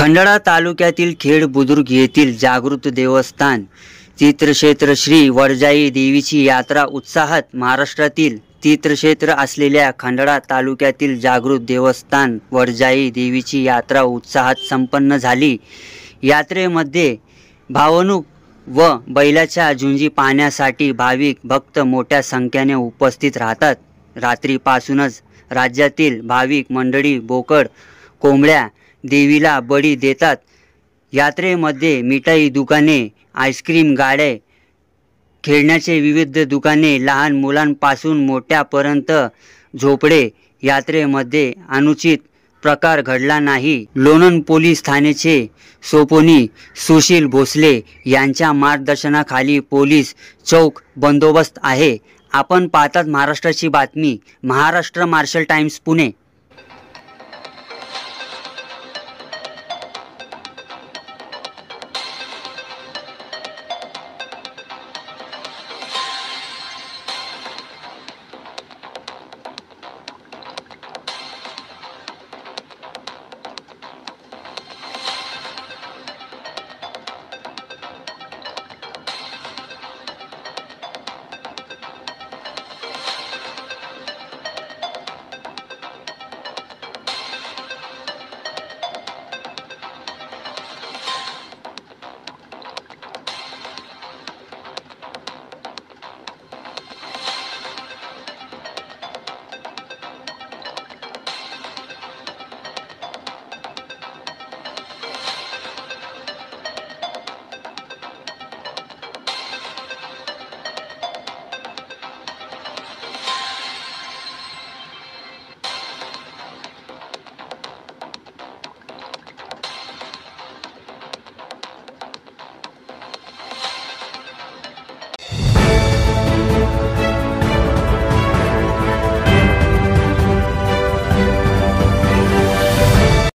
खंडाळा तालुक्यातील खेड बुद्रुक येथील जागृत देवस्थान तीर्थक्षेत्र श्री वरजाई देवीची यात्रा उत्साहात महाराष्ट्रातील तीर्थक्षेत्र असलेल्या खंडाळा तालुक्यातील जागृत देवस्थान वरजाई देवीची यात्रा उत्साहात संपन्न झाली। यात्रेमध्ये भावनुक व बैलाच्या झुंजी पाहण्यासाठी भाविक भक्त मोठ्या संख्येने उपस्थित राहतात। रात्रीपासूनच राज्यातील भाविक मंडळी बोकड कोंबड्या देवीला बळी देतात। यात्रेमध्ये मिठाई दुकाने, आईस्क्रीम गाड्या, खेळण्याचे विविध दुकाने, लहान मुलांपासून मोठ्यापर्यंत झोपडे। यात्रेमध्ये अनुचित प्रकार घडला नाही। लोणंद पोलीस ठाण्याचे सोपोनी सुशील भोसले यांच्या मार्गदर्शनाखाली पोलीस चौक बंदोबस्त आहे। आपण पाहतात महाराष्ट्राची बातमी, महाराष्ट्र मार्शल टाइम्स पुणे।